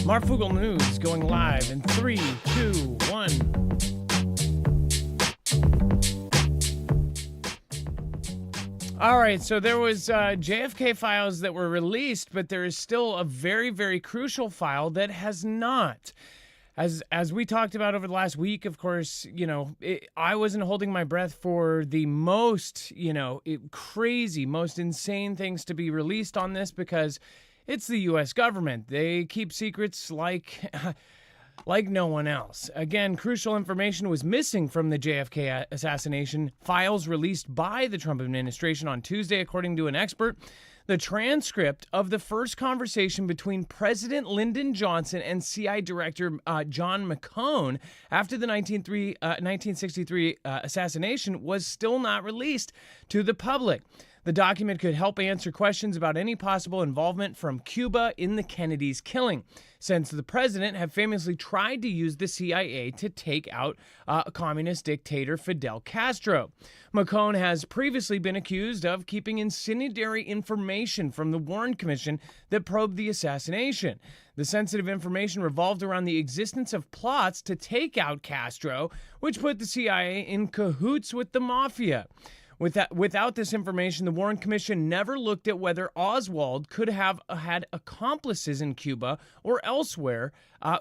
Marfoogle News going live in 3, 2, 1. All right, so there was JFK files that were released, but there is still a very, very crucial file that has not. As we talked about over the last week, of course, I wasn't holding my breath for the most, crazy, most insane things to be released on this because it's the U.S. government. They keep secrets like no one else. Again, crucial information was missing from the JFK assassination files released by the Trump administration on Tuesday, according to an expert. The transcript of the first conversation between President Lyndon Johnson and CIA Director John McCone after the 1963 assassination was still not released to the public. The document could help answer questions about any possible involvement from Cuba in the Kennedys' killing, since the president had famously tried to use the CIA to take out communist dictator Fidel Castro. McCone has previously been accused of keeping incendiary information from the Warren Commission that probed the assassination. The sensitive information revolved around the existence of plots to take out Castro, which put the CIA in cahoots with the mafia. Without this information, the Warren Commission never looked at whether Oswald could have had accomplices in Cuba or elsewhere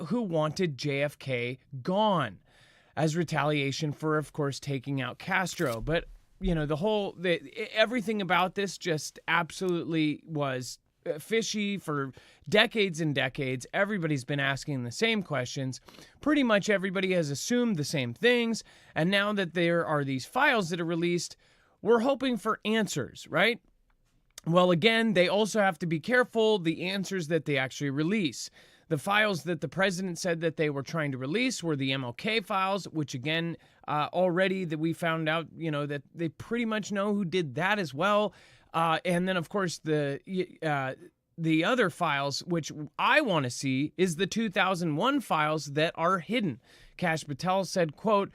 who wanted JFK gone as retaliation for, of course, taking out Castro. But, everything about this just absolutely was fishy for decades and decades. Everybody's been asking the same questions. Pretty much everybody has assumed the same things. And now that there are these files that are released, we're hoping for answers, right? Well, again, they also have to be careful the answers that they actually release. The files that the president said that they were trying to release were the MLK files, which again, already that we found out, that they pretty much know who did that as well. And then, of course, the other files, which I want to see, is the 2001 files that are hidden. Kash Patel said, quote,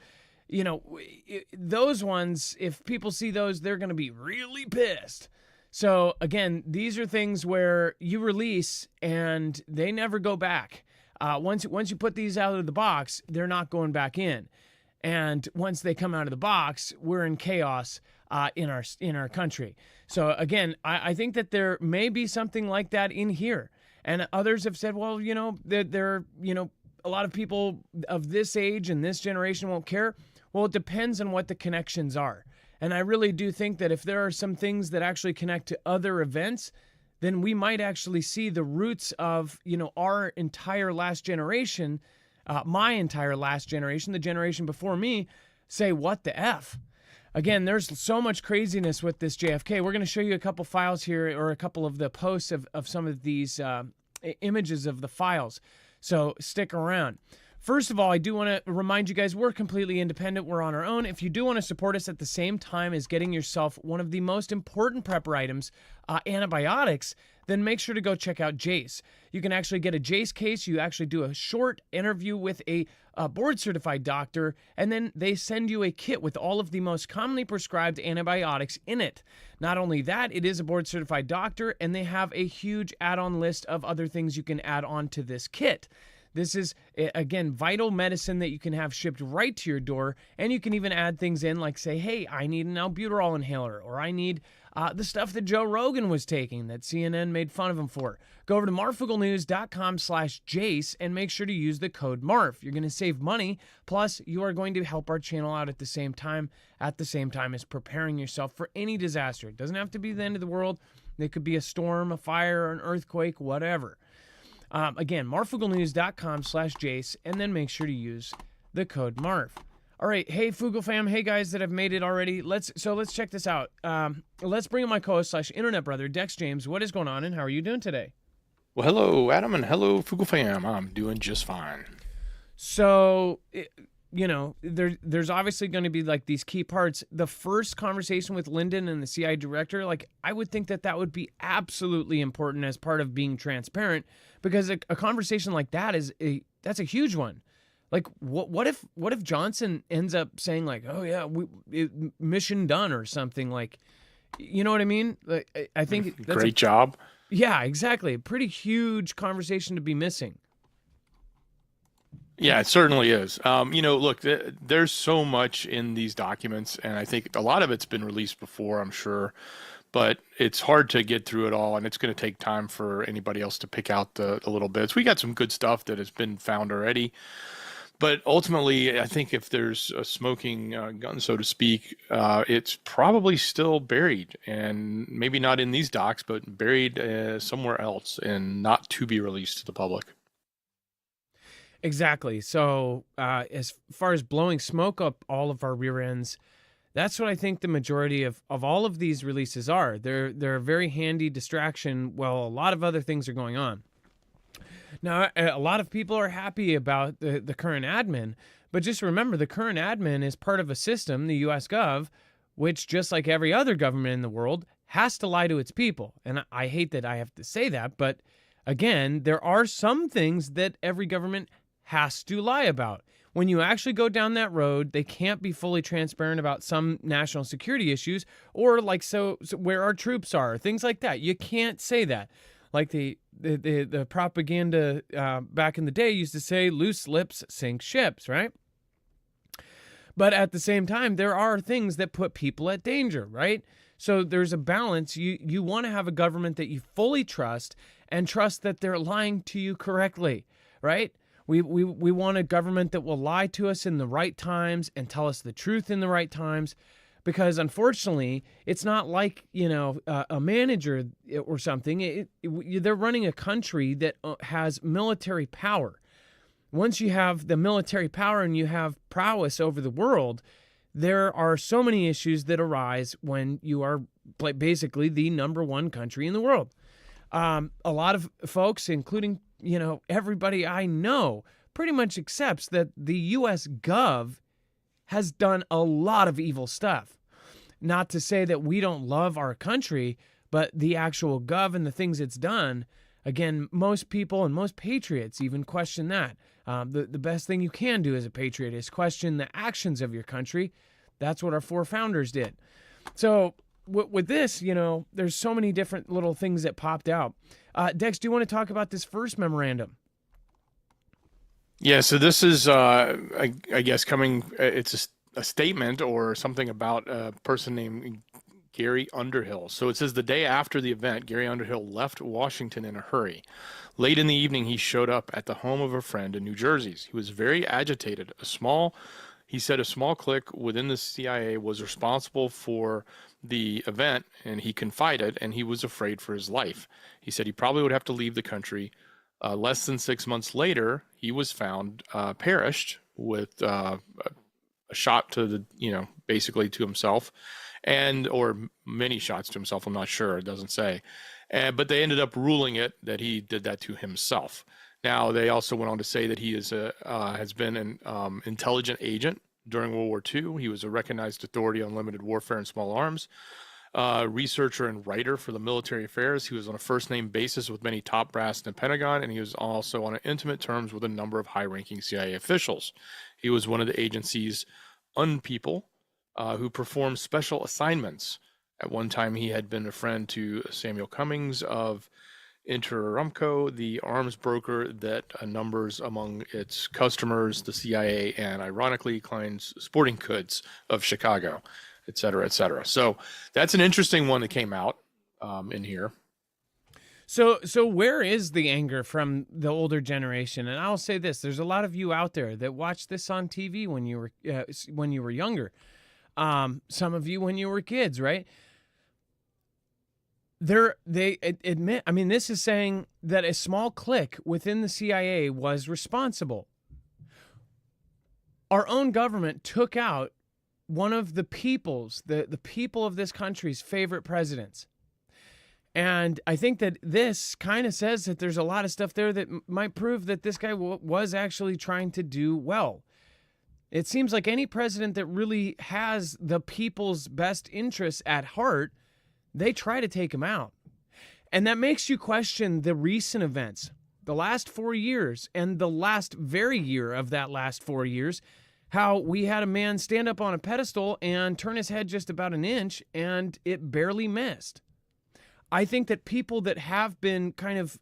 those ones, if people see those, they're going to be really pissed. So again, these are things where you release and they never go back. Once you put these out of the box, they're not going back in. And once they come out of the box, we're in chaos in our country. So again, I think that there may be something like that in here. And others have said, well, there a lot of people of this age and this generation won't care. Well, it depends on what the connections are. And I really do think that if there are some things that actually connect to other events, then we might actually see the roots of, our entire last generation, my entire last generation, the generation before me, say, what the F? Again, there's so much craziness with this JFK. We're going to show you a couple files here, or a couple of the posts of some of these images of the files. So stick around. First of all, I do want to remind you guys, we're completely independent. We're on our own. If you do want to support us at the same time as getting yourself one of the most important prepper items, antibiotics, then make sure to go check out Jace. You can actually get a Jace case. You actually do a short interview with a board-certified doctor, and then they send you a kit with all of the most commonly prescribed antibiotics in it. Not only that, it is a board-certified doctor, and they have a huge add-on list of other things you can add on to this kit. This is, again, vital medicine that you can have shipped right to your door, and you can even add things in like, say, hey, I need an albuterol inhaler, or I need the stuff that Joe Rogan was taking that CNN made fun of him for. Go over to marfuglenews.com/Jace and make sure to use the code MARF. You're going to save money, plus you are going to help our channel out at the same time as preparing yourself for any disaster. It doesn't have to be the end of the world. It could be a storm, a fire, an earthquake, whatever. Again, marfuglenews.com/Jace, and then make sure to use the code MARF. All right, hey Foogle fam, hey guys that have made it already. Let's check this out. Let's bring in my co-host / internet brother, Dex James. What is going on, and how are you doing today? Well, hello, Adam, and hello, Foogle fam. I'm doing just fine. So, there's obviously going to be like these key parts. The first conversation with Lyndon and the CIA director, like I would think that would be absolutely important as part of being transparent, because a conversation like that that's a huge one. Like what if Johnson ends up saying like, oh yeah, mission done or something, like, you know what I mean? Like, I think that's great job. Yeah, exactly. A pretty huge conversation to be missing. Yeah, it certainly is. Look, there's so much in these documents, and I think a lot of it's been released before, I'm sure, but it's hard to get through it all, and it's going to take time for anybody else to pick out the little bits. We got some good stuff that has been found already, but ultimately, I think if there's a smoking gun, so to speak, it's probably still buried, and maybe not in these docs, but buried somewhere else and not to be released to the public. Exactly. So, as far as blowing smoke up all of our rear ends, that's what I think the majority of all of these releases are. They're a very handy distraction while a lot of other things are going on. Now, a lot of people are happy about the current admin, but just remember the current admin is part of a system, the US Gov, which, just like every other government in the world, has to lie to its people. And I hate that I have to say that, but again, there are some things that every government has to lie about. When you actually go down that road, they can't be fully transparent about some national security issues or like so where our troops are, things like that. You can't say that. Like the propaganda back in the day used to say, loose lips sink ships, right? But at the same time, there are things that put people at danger, right? So there's a balance. You want to have a government that you fully trust and trust that they're lying to you correctly, right? We want a government that will lie to us in the right times and tell us the truth in the right times, because unfortunately, it's not like, a manager or something. They're running a country that has military power. Once you have the military power and you have prowess over the world, there are so many issues that arise when you are basically the number one country in the world. A lot of folks, including everybody I know, pretty much accepts that the US Gov has done a lot of evil stuff. Not to say that we don't love our country, but the actual Gov and the things it's done, again, most people and most patriots even question that. The best thing you can do as a patriot is question the actions of your country. That's what our four founders did. So with this, there's so many different little things that popped out. Dex, do you want to talk about this first memorandum? Yeah, so this is, I guess, it's a statement or something about a person named Gary Underhill. So it says the day after the event, Gary Underhill left Washington in a hurry. Late in the evening, he showed up at the home of a friend in New Jersey. He was very agitated. He said a small clique within the CIA was responsible for the event, and he confided, and he was afraid for his life. He said he probably would have to leave the country. Less than 6 months later, he was found perished with a shot to basically to himself, or many shots to himself. I'm not sure. It doesn't say. But they ended up ruling it that he did that to himself. Now, they also went on to say that he has been an intelligent agent during World War II. He was a recognized authority on limited warfare and small arms, researcher and writer for the military affairs. He was on a first-name basis with many top brass in the Pentagon, and he was also on intimate terms with a number of high-ranking CIA officials. He was one of the agency's people who performed special assignments. At one time, he had been a friend to Samuel Cummings of Interarumco, the arms broker that numbers among its customers the CIA and, ironically, Klein's Sporting Goods of Chicago, et cetera, et cetera. So that's an interesting one that came out in here. So where is the anger from the older generation? And I'll say this: there's a lot of you out there that watched this on TV when you were younger. Some of you when you were kids, right? They admit. I mean, this is saying that a small clique within the CIA was responsible. Our own government took out one of the the people of this country's favorite presidents. And I think that this kind of says that there's a lot of stuff there that might prove that this guy was actually trying to do well. It seems like any president that really has the people's best interests at heart, they try to take him out. And that makes you question the recent events, the last 4 years and the last very year of that last 4 years, how we had a man stand up on a pedestal and turn his head just about an inch and it barely missed. I think that people that have been kind of,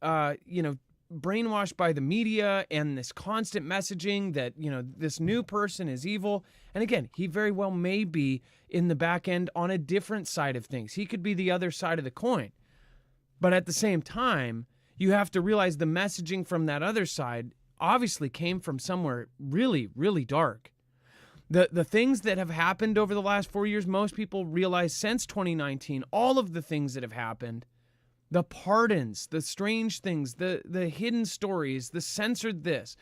brainwashed by the media and this constant messaging that, this new person is evil. And again, he very well may be in the back end on a different side of things. He could be the other side of the coin. But at the same time, you have to realize the messaging from that other side obviously came from somewhere really, really dark. The things that have happened over the last 4 years, most people realize since 2019, all of the things that have happened, the pardons, the strange things, the hidden stories, the censored this,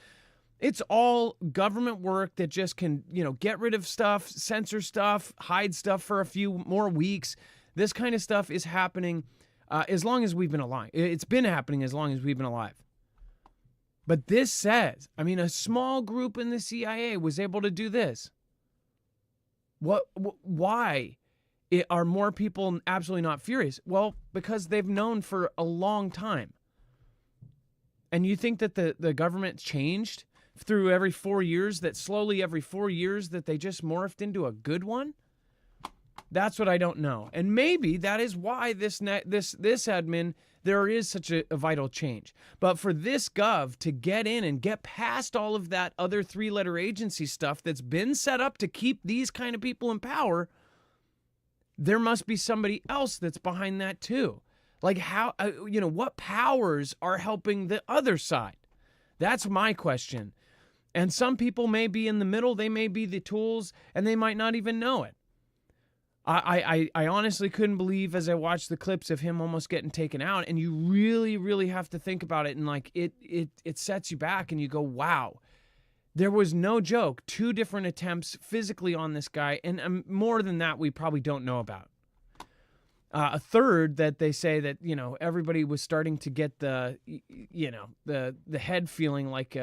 it's all government work that just can, get rid of stuff, censor stuff, hide stuff for a few more weeks. This kind of stuff is happening as long as we've been alive. It's been happening as long as we've been alive. But this says, a small group in the CIA was able to do this. Why are more people absolutely not furious? Well, because they've known for a long time. And you think that the government changed through every 4 years, that slowly every 4 years that they just morphed into a good one? That's what I don't know. And maybe that is why this admin, there is such a vital change. But for this gov to get in and get past all of that other 3-letter agency stuff that's been set up to keep these kind of people in power, there must be somebody else that's behind that too. Like how, what powers are helping the other side? That's my question. And some people may be in the middle. They may be the tools and they might not even know it. I honestly couldn't believe as I watched the clips of him almost getting taken out, and you really, really have to think about it, and like it sets you back and you go, wow, there was no joke. 2 different attempts physically on this guy, and more than that we probably don't know about. A third that they say that, everybody was starting to get the head feeling like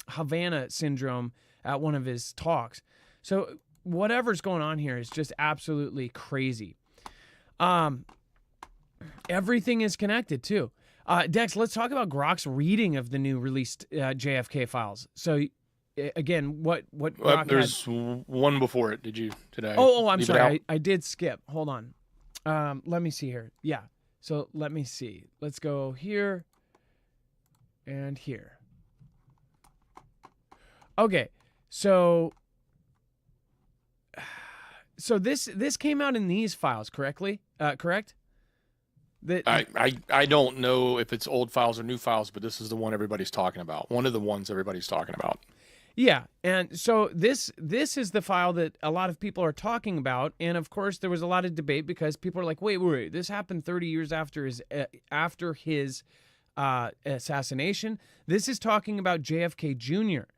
Havana syndrome at one of his talks. So whatever's going on here is just absolutely crazy. Everything is connected too. Dex, let's talk about Grok's reading of the new released JFK files. So again, what Grok there's one before it. Did I? Oh, I'm sorry. I did skip. Hold on. Let me see here. Yeah. So let me see. Let's go here and here. Okay. So this came out in these files, correctly? Correct? I don't know if it's old files or new files, but this is the one everybody's talking about. One of the ones everybody's talking about. Yeah, and so this is the file that a lot of people are talking about, and of course there was a lot of debate because people are like, wait, this happened 30 years after his assassination. This is talking about JFK Jr.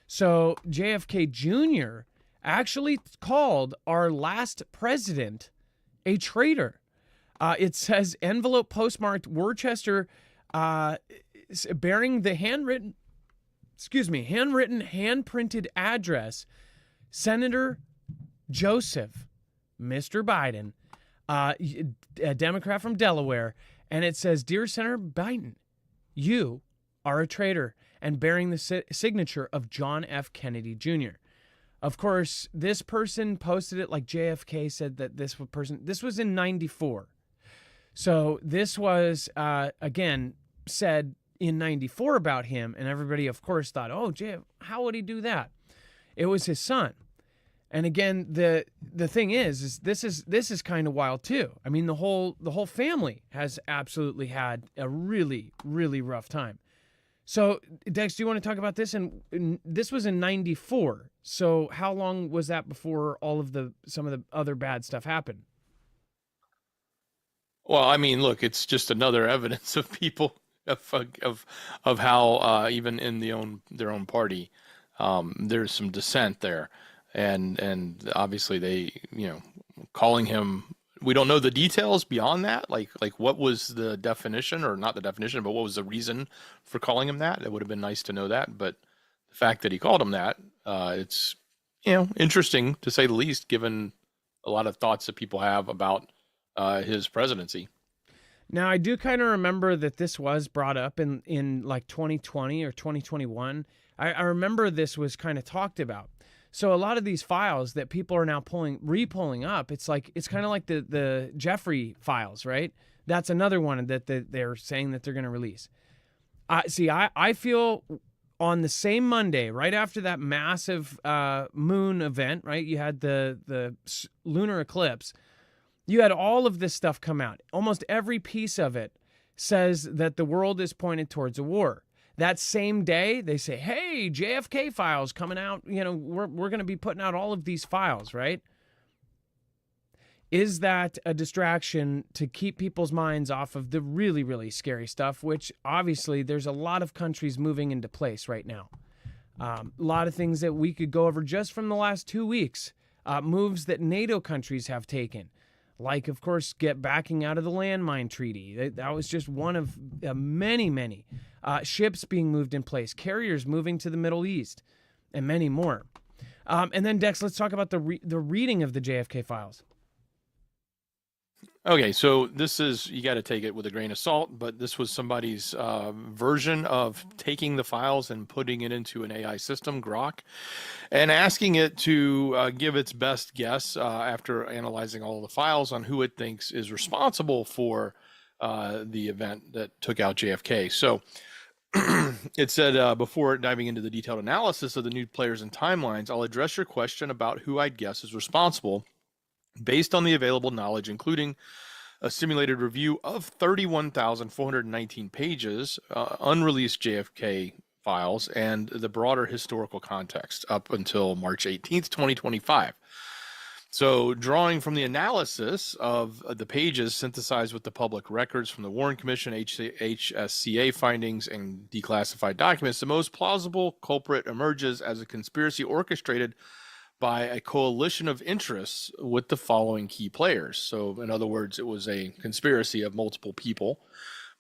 So JFK Jr. actually called our last president a traitor. It says envelope postmarked Worcester, bearing the hand-printed address, Senator Joseph, Mr. Biden, a Democrat from Delaware, and it says, "Dear Senator Biden, you are a traitor," and bearing the signature of John F. Kennedy Jr. Of course, this person posted it like JFK said that this was in 94. So this was, again, said in 94 about him, and everybody, of course, thought, oh, JF, how would he do that? It was his son. And again, the thing is this is kind of wild too. I mean, the whole family has absolutely had a really, really rough time. So, Dex, do you want to talk about this? And this was in 94. So how long was that before some of the other bad stuff happened? Well, I mean, look, it's just another evidence of people of how even in their own party, there's some dissent there, and obviously they, calling him. We don't know the details beyond that. Like what was the definition, or not the definition, but what was the reason for calling him that? It would have been nice to know that. But the fact that he called him that, it's interesting to say the least, given a lot of thoughts that people have about his presidency. Now, I do kind of remember that this was brought up in like 2020 or 2021. I remember this was kind of talked about. So a lot of these files that people are now re-pulling up, it's kind of like the Jeffrey files, right? That's another one that they're saying that they're going to release. I feel on the same Monday, right after that massive moon event, right? You had the lunar eclipse. You had all of this stuff come out. Almost every piece of it says that the world is pointed towards a war. That same day, they say, hey, JFK files coming out. You know, we're going to be putting out all of these files, right? Is that a distraction to keep people's minds off of the really, really scary stuff, which obviously there's a lot of countries moving into place right now. A lot of things that we could go over just from the last 2 weeks, moves that NATO countries have taken. Like, of course, get backing out of the landmine treaty. That was just one of many, many. Ships being moved in place, carriers moving to the Middle East, and many more. And then, Dex, let's talk about the reading of the JFK files. Okay, so this is, you got to take it with a grain of salt, but this was somebody's version of taking the files and putting it into an AI system, Grok, and asking it to give its best guess after analyzing all the files on who it thinks is responsible for the event that took out JFK. So it said, before diving into the detailed analysis of the new players and timelines, I'll address your question about who I'd guess is responsible based on the available knowledge, including a simulated review of 31,419 pages, unreleased JFK files, and the broader historical context up until March 18th, 2025. So drawing from the analysis of the pages synthesized with the public records from the Warren Commission, HSCA findings, and declassified documents, the most plausible culprit emerges as a conspiracy orchestrated by a coalition of interests with the following key players. So in other words, it was a conspiracy of multiple people,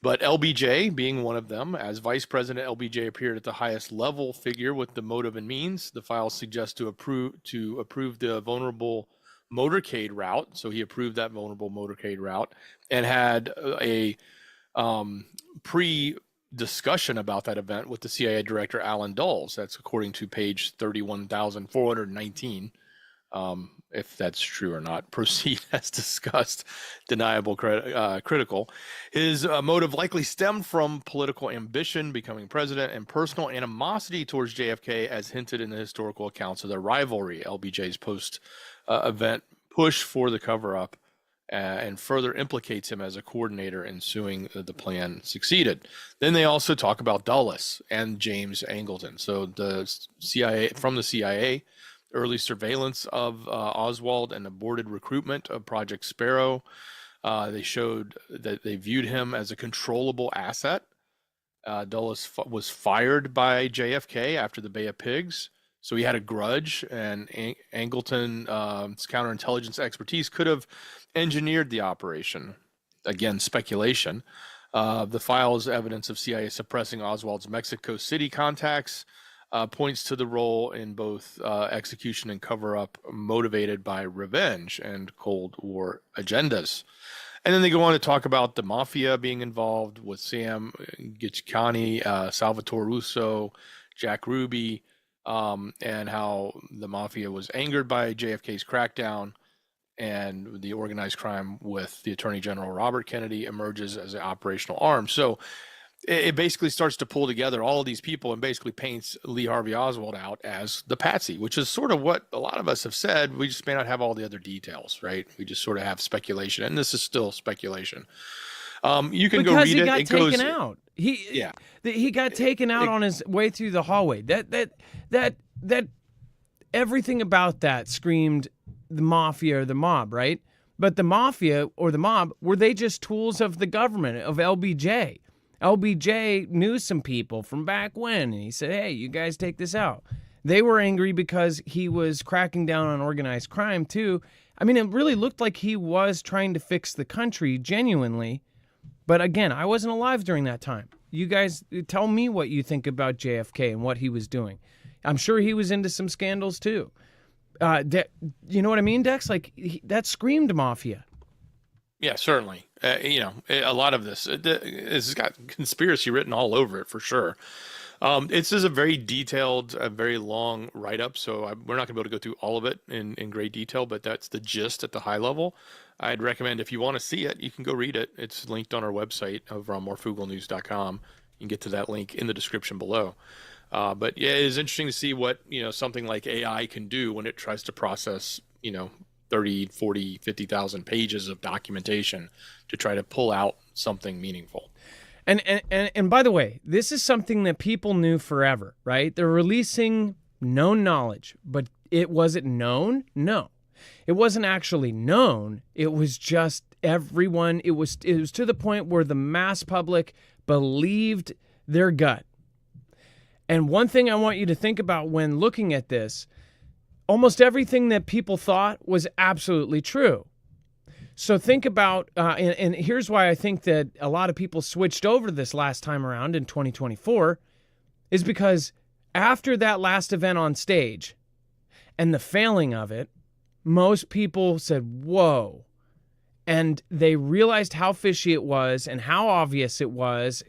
but LBJ being one of them. As vice president, LBJ appeared at the highest level figure with the motive and means. The files suggest to approve the vulnerable motorcade route. So he approved that vulnerable motorcade route and had a discussion about that event with the CIA director Alan Dulles. That's according to page 31,419. If that's true or not, proceed as discussed. Deniable, critical. His motive likely stemmed from political ambition, becoming president, and personal animosity towards JFK, as hinted in the historical accounts of the rivalry. LBJ's post-event push for the cover-up and further implicates him as a coordinator in ensuing the plan succeeded. Then they also talk about Dulles and James Angleton. So the CIA, from the CIA, early surveillance of Oswald and aborted recruitment of Project Sparrow. They showed that they viewed him as a controllable asset. Dulles was fired by JFK after the Bay of Pigs. So he had a grudge, and Angleton's counterintelligence expertise could have engineered the operation. Again, speculation. The files evidence of CIA suppressing Oswald's Mexico City contacts points to the role in both execution and cover-up motivated by revenge and Cold War agendas. And then they go on to talk about the mafia being involved with Sam Giancani, Salvatore Russo, Jack Ruby, and how the mafia was angered by JFK's crackdown, and the organized crime with the Attorney General Robert Kennedy emerges as an operational arm. So it basically starts to pull together all of these people and basically paints Lee Harvey Oswald out as the patsy, which is sort of what a lot of us have said. We just may not have all the other details, right? We just sort of have speculation, and this is still speculation. You can go read it. Because he got taken out. He got taken out on his way through the hallway. That everything about that screamed the mafia or the mob, right? But the mafia or the mob, were they just tools of the government, of LBJ? LBJ knew some people from back when, and he said, hey, you guys take this out. They were angry because he was cracking down on organized crime, too. I mean, it really looked like he was trying to fix the country genuinely. But again, I wasn't alive during that time. You guys tell me what you think about JFK and what he was doing. I'm sure he was into some scandals, too. You know what I mean, Dex? Like, that screamed mafia. Yeah, certainly. A lot of this it's got conspiracy written all over it for sure. It's just a very detailed, a very long write-up, so we're not going to be able to go through all of it in great detail, but that's the gist at the high level. I'd recommend, if you want to see it, you can go read it. It's linked on our website over on marfooglenews.com. You can get to that link in the description below. But yeah, it is interesting to see what, something like AI can do when it tries to process, 30, 40, 50,000 pages of documentation to try to pull out something meaningful. And by the way, this is something that people knew forever, right? They're releasing known knowledge, but was it known? No. It wasn't actually known. It was just everyone. It was to the point where the mass public believed their gut. And one thing I want you to think about when looking at this, almost everything that people thought was absolutely true. So think about, and here's why I think that a lot of people switched over this last time around in 2024, is because after that last event on stage and the failing of it, most people said, whoa. And they realized how fishy it was and how obvious it was,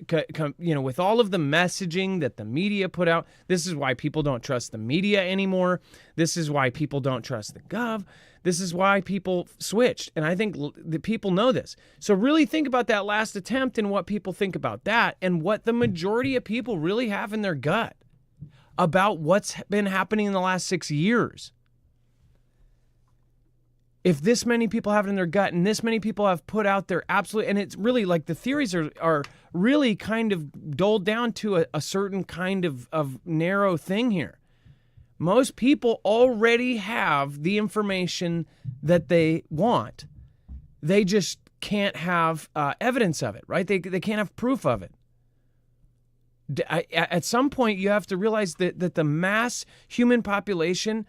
with all of the messaging that the media put out. This is why people don't trust the media anymore. This is why people don't trust the gov. This is why people switched. And I think the people know this. So really think about that last attempt and what people think about that and what the majority of people really have in their gut about what's been happening in the last 6 years. If this many people have it in their gut and this many people have put out their absolute, and it's really like the theories are really kind of doled down to a certain kind of narrow thing here. Most people already have the information that they want. They just can't have evidence of it, right? They can't have proof of it. At some point, you have to realize that the mass human population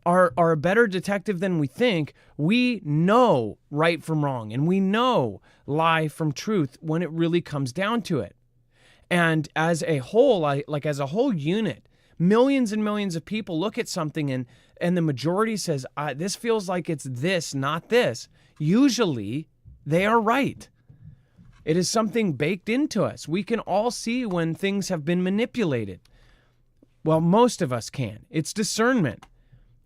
are a better detective than we think. We know right from wrong, and we know lie from truth when it really comes down to it. And as a whole, as a whole unit, millions and millions of people look at something and the majority says, this feels like it's this, not this. Usually, they are right. It is something baked into us. We can all see when things have been manipulated. Well, most of us can. It's discernment.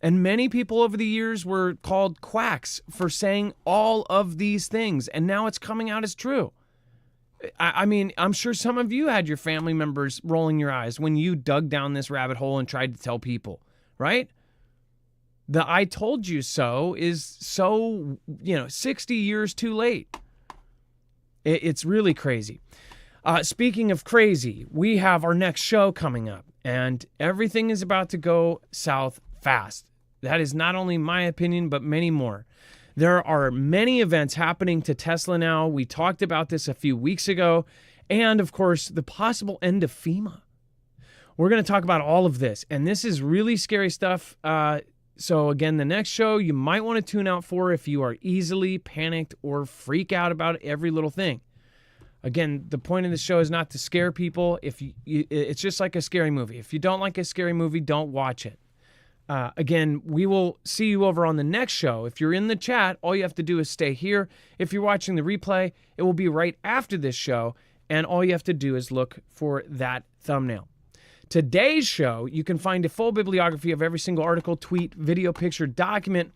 And many people over the years were called quacks for saying all of these things, and now it's coming out as true. I mean, I'm sure some of you had your family members rolling your eyes when you dug down this rabbit hole and tried to tell people, right? The I told you so is so, 60 years too late. It's really crazy. Speaking of crazy, we have our next show coming up, and everything is about to go south fast. That is not only my opinion, but many more. There are many events happening to Tesla now. We talked about this a few weeks ago. And, of course, the possible end of FEMA. We're going to talk about all of this. And this is really scary stuff. So, again, the next show you might want to tune out for if you are easily panicked or freak out about every little thing. Again, the point of the show is not to scare people. It's just like a scary movie. If you don't like a scary movie, don't watch it. Again, we will see you over on the next show. If you're in the chat, all you have to do is stay here. If you're watching the replay, it will be right after this show, and all you have to do is look for that thumbnail. Today's show, you can find a full bibliography of every single article, tweet, video, picture, document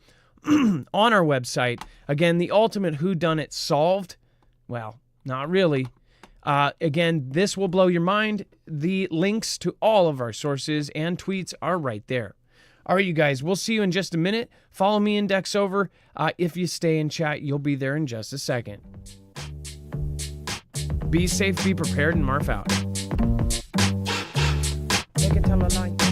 on our website. Again, the ultimate whodunit solved. Well, not really. Again, this will blow your mind. The links to all of our sources and tweets are right there. All right, you guys, we'll see you in just a minute. Follow me, index over. If you stay in chat, you'll be there in just a second. Be safe, be prepared, and Marf out. Take it till the light.